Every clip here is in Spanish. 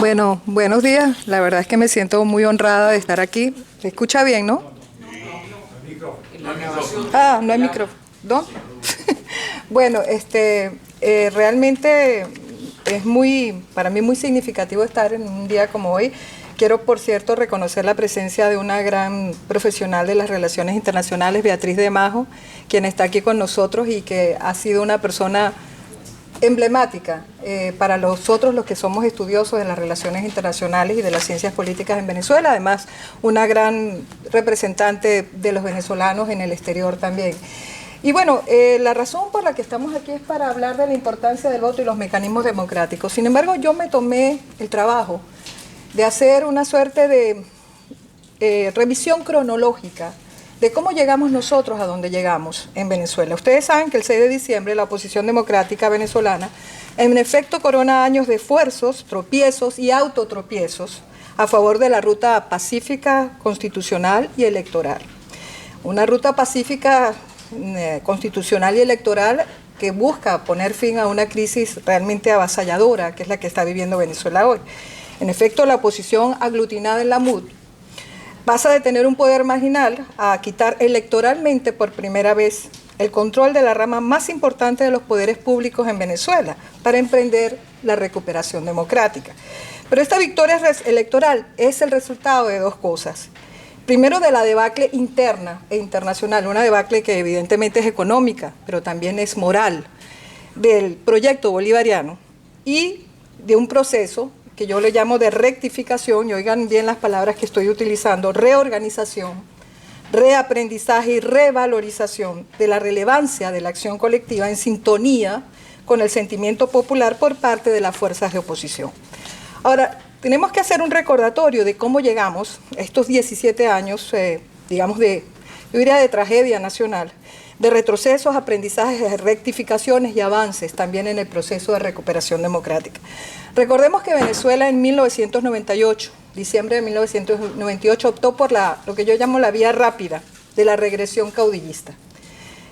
Bueno, buenos días. La verdad es que me siento muy honrada de estar aquí. ¿Se escucha bien, no? Ah, no hay micrófono. ¿Dónde? Bueno, realmente es para mí muy significativo estar en un día como hoy. Quiero, por cierto, reconocer la presencia de una gran profesional de las relaciones internacionales, Beatriz de Majo, quien está aquí con nosotros y que ha sido una persona emblemática para nosotros los que somos estudiosos de las relaciones internacionales y de las ciencias políticas en Venezuela, además una gran representante de los venezolanos en el exterior también. Y bueno, la razón por la que estamos aquí es para hablar de la importancia del voto y los mecanismos democráticos. Sin embargo, yo me tomé el trabajo de hacer una suerte de revisión cronológica de cómo llegamos nosotros a donde llegamos en Venezuela. Ustedes saben que el 6 de diciembre la oposición democrática venezolana en efecto corona años de esfuerzos, tropiezos y autotropiezos a favor de la ruta pacífica, constitucional y electoral. Una ruta pacífica, constitucional y electoral que busca poner fin a una crisis realmente avasalladora, que es la que está viviendo Venezuela hoy. En efecto, la oposición aglutinada en la MUD pasa de tener un poder marginal a quitar electoralmente por primera vez el control de la rama más importante de los poderes públicos en Venezuela para emprender la recuperación democrática. Pero esta victoria electoral es el resultado de dos cosas. Primero, de la debacle interna e internacional, una debacle que evidentemente es económica, pero también es moral, del proyecto bolivariano y de un proceso que yo le llamo de rectificación, y oigan bien las palabras que estoy utilizando, reorganización, reaprendizaje y revalorización de la relevancia de la acción colectiva en sintonía con el sentimiento popular por parte de las fuerzas de oposición. Ahora, tenemos que hacer un recordatorio de cómo llegamos a estos 17 años, digamos, yo diría de tragedia nacional, de retrocesos, aprendizajes, rectificaciones y avances también en el proceso de recuperación democrática. Recordemos que Venezuela en 1998, diciembre de 1998, optó por lo que yo llamo la vía rápida de la regresión caudillista.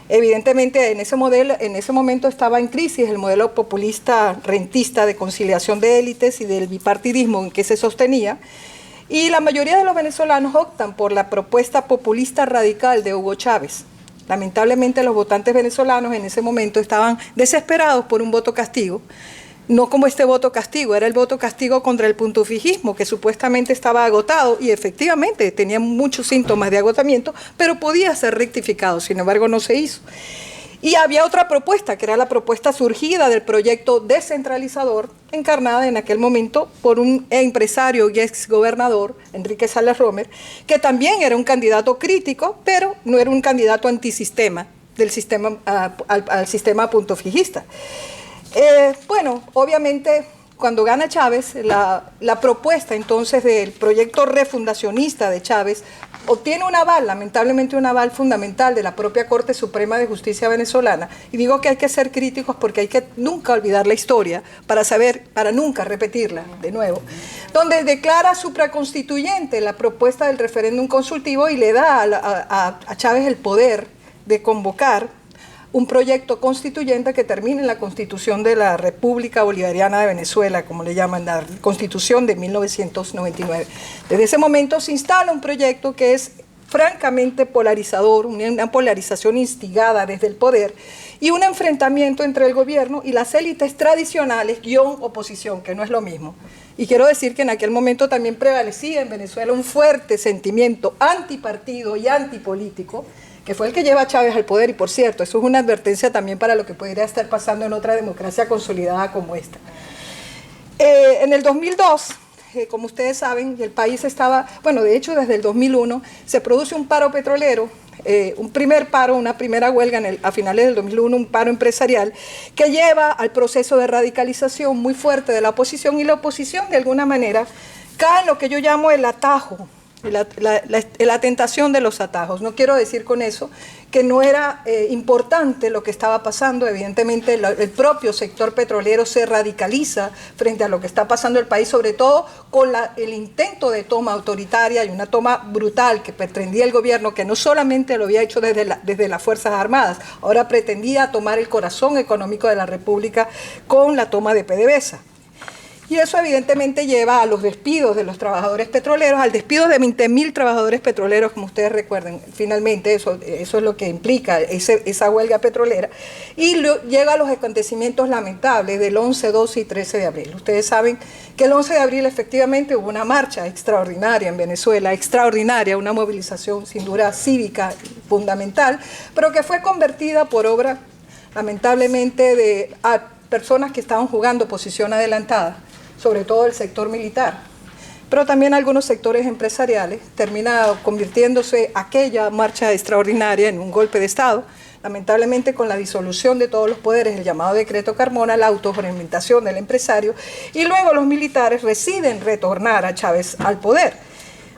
Evidentemente en ese momento estaba en crisis el modelo populista rentista de conciliación de élites y del bipartidismo en que se sostenía, y la mayoría de los venezolanos optan por la propuesta populista radical de Hugo Chávez. Lamentablemente los votantes venezolanos en ese momento estaban desesperados por un voto castigo, no como este voto castigo, era el voto castigo contra el puntofijismo, que supuestamente estaba agotado y efectivamente tenía muchos síntomas de agotamiento, pero podía ser rectificado, sin embargo no se hizo. Y había otra propuesta, que era la propuesta surgida del proyecto descentralizador, encarnada en aquel momento por un empresario y exgobernador, Enrique Salas Romer, que también era un candidato crítico, pero no era un candidato antisistema al sistema puntofijista. Bueno, obviamente, cuando gana Chávez, la propuesta entonces del proyecto refundacionista de Chávez obtiene un aval, lamentablemente un aval fundamental de la propia Corte Suprema de Justicia venezolana. Y digo que hay que ser críticos porque hay que nunca olvidar la historia para nunca repetirla de nuevo, donde declara supraconstituyente la propuesta del referéndum consultivo y le da a Chávez el poder de convocar un proyecto constituyente que termine en la Constitución de la República Bolivariana de Venezuela, como le llaman, la Constitución de 1999. Desde ese momento se instala un proyecto que es francamente polarizador, una polarización instigada desde el poder y un enfrentamiento entre el gobierno y las élites tradicionales, oposición, que no es lo mismo. Y quiero decir que en aquel momento también prevalecía en Venezuela un fuerte sentimiento antipartido y antipolítico, que fue el que lleva a Chávez al poder, y por cierto, eso es una advertencia también para lo que podría estar pasando en otra democracia consolidada como esta. En el 2002, como ustedes saben, el país estaba, bueno, de hecho desde el 2001, se produce un paro petrolero, un primer paro, una primera huelga a finales del 2001, un paro empresarial, que lleva al proceso de radicalización muy fuerte de la oposición, y la oposición de alguna manera cae en lo que yo llamo el atajo, la tentación de los atajos. No quiero decir con eso que no era importante lo que estaba pasando. Evidentemente el propio sector petrolero se radicaliza frente a lo que está pasando en el país, sobre todo con el intento de toma autoritaria y una toma brutal que pretendía el gobierno, que no solamente lo había hecho desde las Fuerzas Armadas, ahora pretendía tomar el corazón económico de la República con la toma de PDVSA. Y eso evidentemente lleva a los despidos de los trabajadores petroleros, al despido de 20.000 trabajadores petroleros, como ustedes recuerden. Finalmente eso es lo que implica esa huelga petrolera. Y llega a los acontecimientos lamentables del 11, 12 y 13 de abril. Ustedes saben que el 11 de abril efectivamente hubo una marcha extraordinaria en Venezuela, extraordinaria, una movilización sin duda cívica fundamental, pero que fue convertida por obra, lamentablemente, de personas que estaban jugando posición adelantada, sobre todo el sector militar, pero también algunos sectores empresariales, termina convirtiéndose aquella marcha extraordinaria en un golpe de Estado, lamentablemente con la disolución de todos los poderes, el llamado decreto Carmona, la autojuramentación del empresario, y luego los militares deciden retornar a Chávez al poder.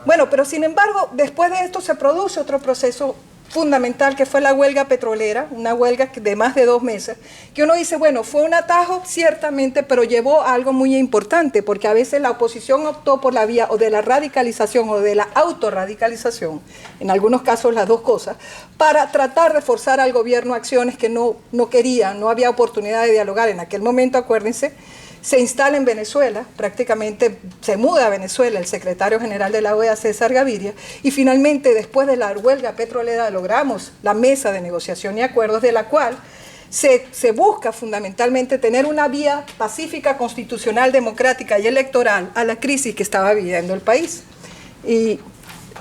Bueno, pero sin embargo, después de esto se produce otro proceso fundamental, que fue la huelga petrolera, una huelga de más de 2 meses, que uno dice, bueno, fue un atajo ciertamente, pero llevó a algo muy importante, porque a veces la oposición optó por la vía o de la radicalización o de la autorradicalización, en algunos casos las dos cosas, para tratar de forzar al gobierno a acciones que no querían, no había oportunidad de dialogar. En aquel momento, acuérdense, se instala en Venezuela, prácticamente se muda a Venezuela el secretario general de la OEA, César Gaviria, y finalmente después de la huelga petrolera logramos la mesa de negociación y acuerdos, de la cual se busca fundamentalmente tener una vía pacífica, constitucional, democrática y electoral a la crisis que estaba viviendo el país. Y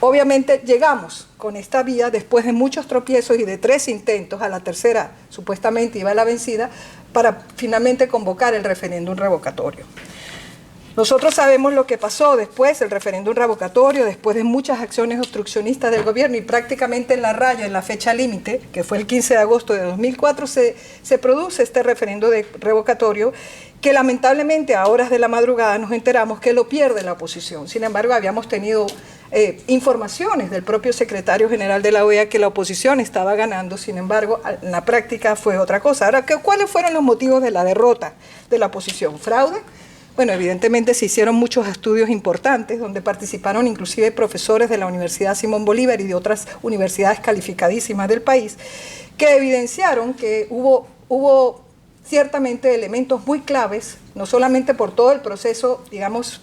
obviamente llegamos con esta vía, después de muchos tropiezos y de 3 intentos, a la tercera supuestamente iba a la vencida, para finalmente convocar el referéndum revocatorio. Nosotros sabemos lo que pasó después, el referéndum revocatorio, después de muchas acciones obstruccionistas del gobierno y prácticamente en la raya, en la fecha límite, que fue el 15 de agosto de 2004, se produce este referéndum revocatorio, que lamentablemente a horas de la madrugada nos enteramos que lo pierde la oposición. Sin embargo, habíamos tenido informaciones del propio secretario general de la OEA que la oposición estaba ganando, sin embargo, en la práctica fue otra cosa. Ahora, ¿cuáles fueron los motivos de la derrota de la oposición? ¿Fraude? Bueno, evidentemente se hicieron muchos estudios importantes donde participaron inclusive profesores de la Universidad Simón Bolívar y de otras universidades calificadísimas del país, que evidenciaron que hubo ciertamente elementos muy claves, no solamente por todo el proceso, digamos,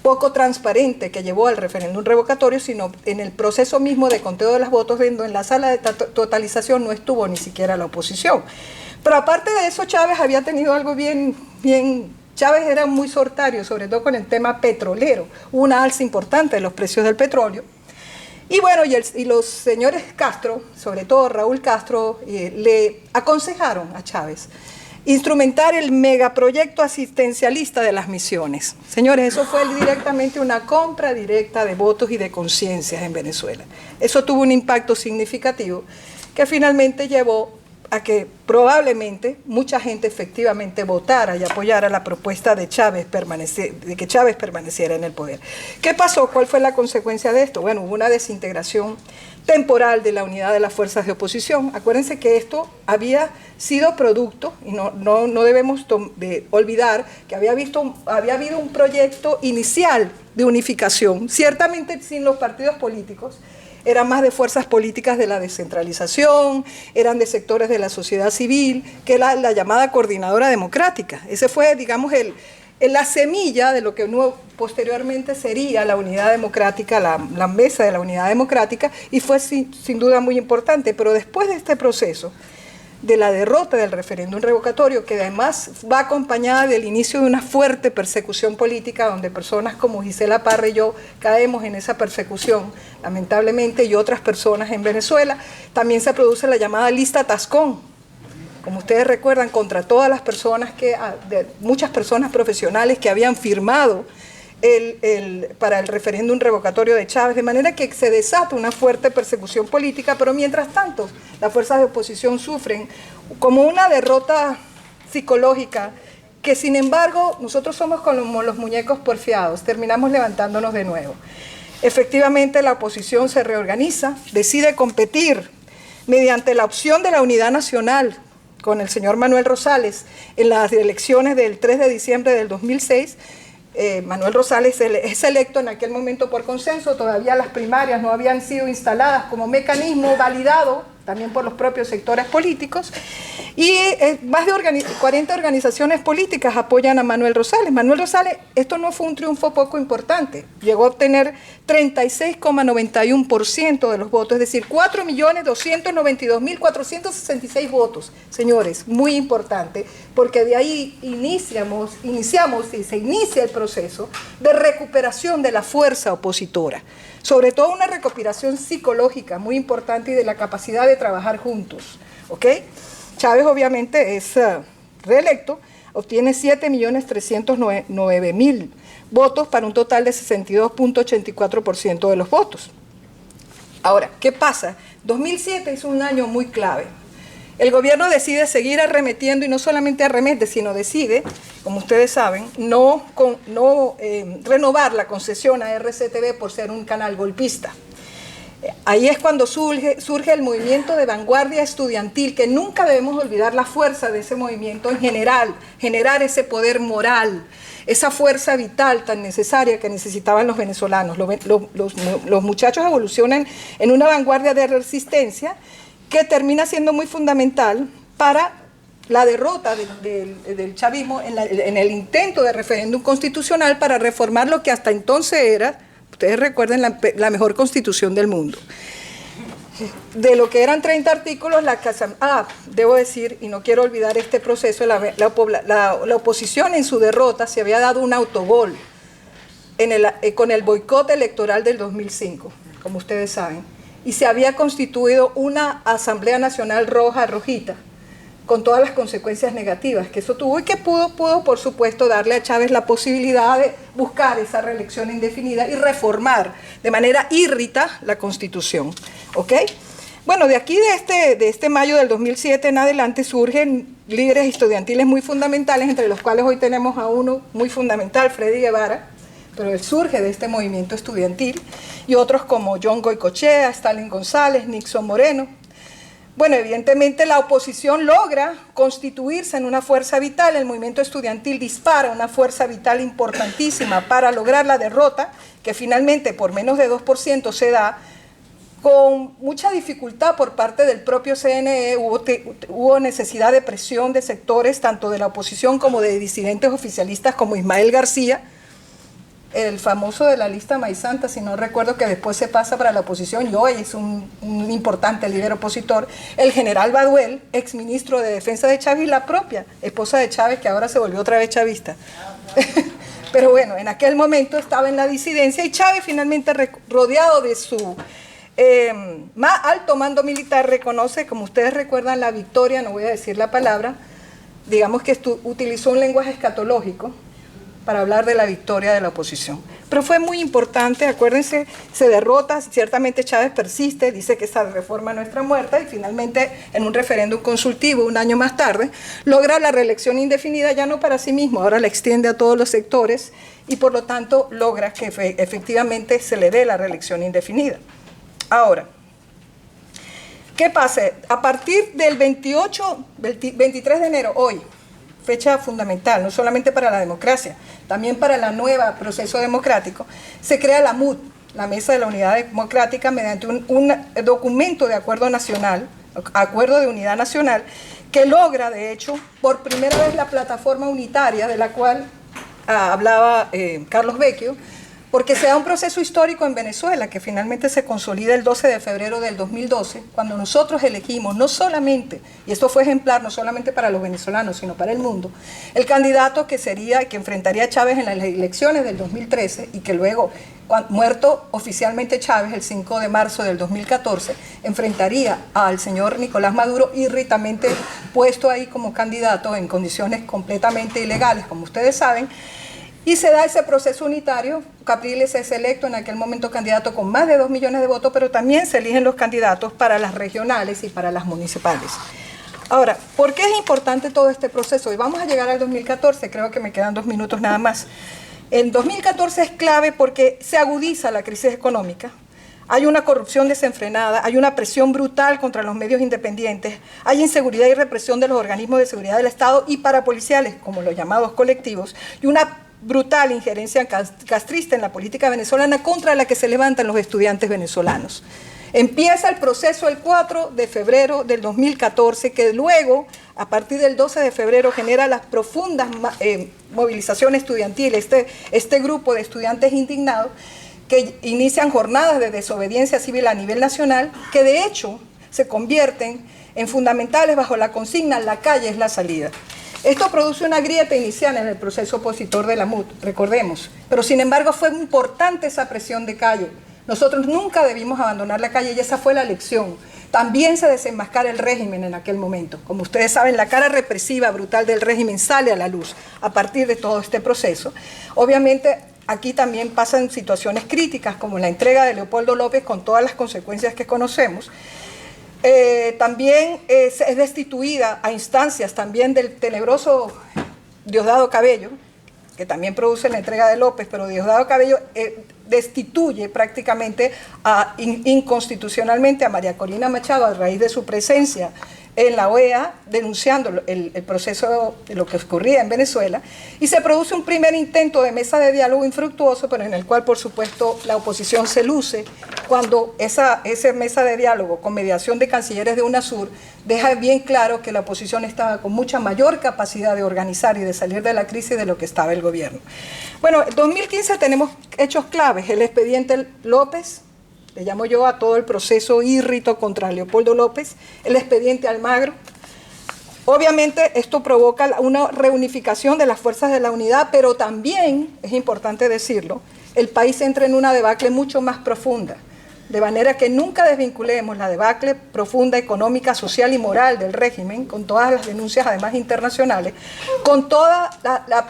poco transparente que llevó al referéndum revocatorio, sino en el proceso mismo de conteo de los votos, en la sala de totalización no estuvo ni siquiera la oposición. Pero aparte de eso, Chávez había tenido algo bien, Chávez era muy sortario, sobre todo con el tema petrolero, hubo una alza importante de los precios del petróleo. Y bueno, y los señores Castro, sobre todo Raúl Castro, le aconsejaron a Chávez instrumentar el megaproyecto asistencialista de las misiones. Señores, eso fue directamente una compra directa de votos y de conciencias en Venezuela. Eso tuvo un impacto significativo que finalmente llevó a que probablemente mucha gente efectivamente votara y apoyara la propuesta de que Chávez permaneciera en el poder. ¿Qué pasó? ¿Cuál fue la consecuencia de esto? Bueno, hubo una desintegración temporal de la unidad de las fuerzas de oposición. Acuérdense que esto había sido producto, y no debemos olvidar que había habido un proyecto inicial de unificación, ciertamente sin los partidos políticos, eran más de fuerzas políticas de la descentralización, eran de sectores de la sociedad civil, que era la llamada coordinadora democrática. Ese fue, digamos, la semilla de lo que posteriormente sería la unidad democrática, la mesa de la unidad democrática, y fue sin duda muy importante. Pero después de este proceso, de la derrota del referéndum revocatorio, que además va acompañada del inicio de una fuerte persecución política, donde personas como Gisela Parra y yo caemos en esa persecución, lamentablemente, y otras personas en Venezuela, también se produce la llamada lista Tascón, como ustedes recuerdan, contra todas las personas muchas personas profesionales que habían firmado para el referéndum revocatorio de Chávez, de manera que se desata una fuerte persecución política, pero mientras tanto las fuerzas de oposición sufren como una derrota psicológica que, sin embargo, nosotros somos como los muñecos porfiados, terminamos levantándonos de nuevo. Efectivamente, la oposición se reorganiza, decide competir mediante la opción de la unidad nacional con el señor Manuel Rosales en las elecciones del 3 de diciembre del 2006, Manuel Rosales es electo en aquel momento por consenso, todavía las primarias no habían sido instaladas como mecanismo validado también por los propios sectores políticos, y más de 40 organizaciones políticas apoyan a Manuel Rosales. Manuel Rosales, esto no fue un triunfo poco importante, llegó a obtener 36,91% de los votos, es decir, 4.292.466 votos, señores, muy importante, porque de ahí iniciamos y se inicia el proceso de recuperación de la fuerza opositora, sobre todo una recuperación psicológica muy importante y de la capacidad de trabajar juntos, ¿ok? Chávez obviamente es reelecto, obtiene 7.309.000 votos para un total de 62,84% de los votos. Ahora, ¿qué pasa? 2007 es un año muy clave. El gobierno decide seguir arremetiendo, y no solamente arremete, sino decide, como ustedes saben, no renovar la concesión a RCTV por ser un canal golpista. Ahí es cuando surge el movimiento de vanguardia estudiantil, que nunca debemos olvidar la fuerza de ese movimiento en general, generar ese poder moral, esa fuerza vital tan necesaria que necesitaban los venezolanos. Los muchachos evolucionan en una vanguardia de resistencia que termina siendo muy fundamental para la derrota del chavismo en el intento de referéndum constitucional para reformar lo que hasta entonces era, ustedes recuerden, la mejor constitución del mundo. De lo que eran 30 artículos, debo decir, y no quiero olvidar este proceso, la oposición en su derrota se había dado un autogol con el boicot electoral del 2005, como ustedes saben, y se había constituido una Asamblea Nacional rojita, con todas las consecuencias negativas que eso tuvo, y que pudo por supuesto darle a Chávez la posibilidad de buscar esa reelección indefinida y reformar de manera írrita la Constitución, ¿ok? Bueno, de aquí de este mayo del 2007 en adelante surgen líderes estudiantiles muy fundamentales, entre los cuales hoy tenemos a uno muy fundamental, Freddy Guevara, pero él surge de este movimiento estudiantil, y otros como John Goycochea, Stalin González, Nixon Moreno. Bueno, evidentemente la oposición logra constituirse en una fuerza vital, el movimiento estudiantil dispara una fuerza vital importantísima para lograr la derrota, que finalmente por menos de 2% se da, con mucha dificultad por parte del propio CNE. Hubo necesidad de presión de sectores, tanto de la oposición como de disidentes oficialistas como Ismael García, el famoso de la lista Maíz Santa, si no recuerdo, que después se pasa para la oposición y hoy es un importante líder opositor, el general Baduel, exministro de Defensa de Chávez, y la propia esposa de Chávez, que ahora se volvió otra vez chavista. Pero bueno, en aquel momento estaba en la disidencia, y Chávez finalmente, rodeado de su más alto mando militar, reconoce, como ustedes recuerdan, la victoria, no voy a decir la palabra, digamos que utilizó un lenguaje escatológico para hablar de la victoria de la oposición. Pero fue muy importante, acuérdense, se derrota, ciertamente Chávez persiste, dice que esa reforma no está muerta, y finalmente en un referéndum consultivo un año más tarde logra la reelección indefinida, ya no para sí mismo, ahora la extiende a todos los sectores, y por lo tanto logra que efectivamente se le dé la reelección indefinida. Ahora, ¿qué pasa? A partir del 23 de enero, hoy, fecha fundamental, no solamente para la democracia, también para el nuevo proceso democrático, se crea la MUD, la Mesa de la Unidad Democrática, mediante un documento de acuerdo nacional, acuerdo de unidad nacional, que logra, de hecho, por primera vez la plataforma unitaria de la cual hablaba Carlos Vecchio, porque se da un proceso histórico en Venezuela que finalmente se consolida el 12 de febrero del 2012, cuando nosotros elegimos no solamente, y esto fue ejemplar no solamente para los venezolanos, sino para el mundo, el candidato que enfrentaría a Chávez en las elecciones del 2013, y que luego, muerto oficialmente Chávez el 5 de marzo del 2014, enfrentaría al señor Nicolás Maduro, írritamente puesto ahí como candidato en condiciones completamente ilegales, como ustedes saben. Y se da ese proceso unitario. Capriles es electo en aquel momento candidato con más de 2 millones de votos, pero también se eligen los candidatos para las regionales y para las municipales. Ahora, ¿por qué es importante todo este proceso? Y vamos a llegar al 2014, creo que me quedan 2 minutos nada más. El 2014 es clave porque se agudiza la crisis económica, hay una corrupción desenfrenada, hay una presión brutal contra los medios independientes, hay inseguridad y represión de los organismos de seguridad del Estado y parapoliciales, como los llamados colectivos, y una brutal injerencia castrista en la política venezolana contra la que se levantan los estudiantes venezolanos. Empieza el proceso el 4 de febrero del 2014, que luego, a partir del 12 de febrero, genera las profundas movilizaciones estudiantiles, este grupo de estudiantes indignados que inician jornadas de desobediencia civil a nivel nacional, que de hecho se convierten en fundamentales bajo la consigna "la calle es la salida". Esto produce una grieta inicial en el proceso opositor de la MUT, recordemos, pero sin embargo fue importante esa presión de calle. Nosotros nunca debimos abandonar la calle y esa fue la lección. También se desenmascara el régimen en aquel momento. Como ustedes saben, la cara represiva, brutal del régimen sale a la luz a partir de todo este proceso. Obviamente, aquí también pasan situaciones críticas, como la entrega de Leopoldo López con todas las consecuencias que conocemos. También es destituida a instancias también del tenebroso Diosdado Cabello, que también produce la entrega de López, pero Diosdado Cabello destituye prácticamente inconstitucionalmente a María Corina Machado a raíz de su presencia en la OEA, denunciando el proceso de lo que ocurría en Venezuela, y se produce un primer intento de mesa de diálogo infructuoso, pero en el cual, por supuesto, la oposición se luce cuando esa mesa de diálogo, con mediación de cancilleres de UNASUR, deja bien claro que la oposición estaba con mucha mayor capacidad de organizar y de salir de la crisis de lo que estaba el gobierno. Bueno, en 2015 tenemos hechos claves, el expediente López, le llamo yo a todo el proceso írrito contra Leopoldo López, el expediente Almagro. Obviamente esto provoca una reunificación de las fuerzas de la unidad, pero también, es importante decirlo, el país entra en una debacle mucho más profunda, de manera que nunca desvinculemos la debacle profunda económica, social y moral del régimen, con todas las denuncias además internacionales, con toda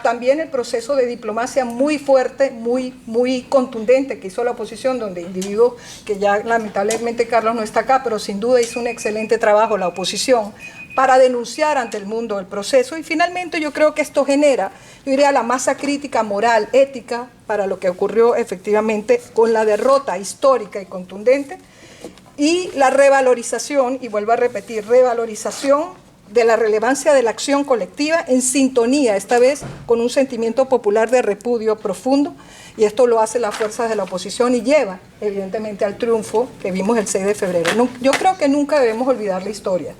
también el proceso de diplomacia muy fuerte, muy contundente que hizo la oposición, donde individuos que ya lamentablemente Carlos no está acá, pero sin duda hizo un excelente trabajo la oposición para denunciar ante el mundo el proceso. Y finalmente yo creo que esto genera, yo diría, la masa crítica, moral, ética, para lo que ocurrió efectivamente con la derrota histórica y contundente, y la revalorización, y vuelvo a repetir, revalorización de la relevancia de la acción colectiva en sintonía, esta vez con un sentimiento popular de repudio profundo, y esto lo hace las fuerzas de la oposición y lleva, evidentemente, al triunfo que vimos el 6 de febrero. Yo creo que nunca debemos olvidar la historia.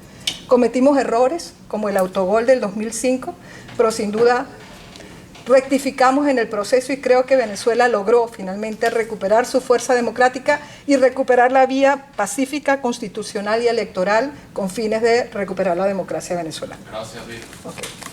Cometimos errores, como el autogol del 2005, pero sin duda rectificamos en el proceso y creo que Venezuela logró finalmente recuperar su fuerza democrática y recuperar la vía pacífica, constitucional y electoral con fines de recuperar la democracia venezolana. Gracias, Vic. Okay.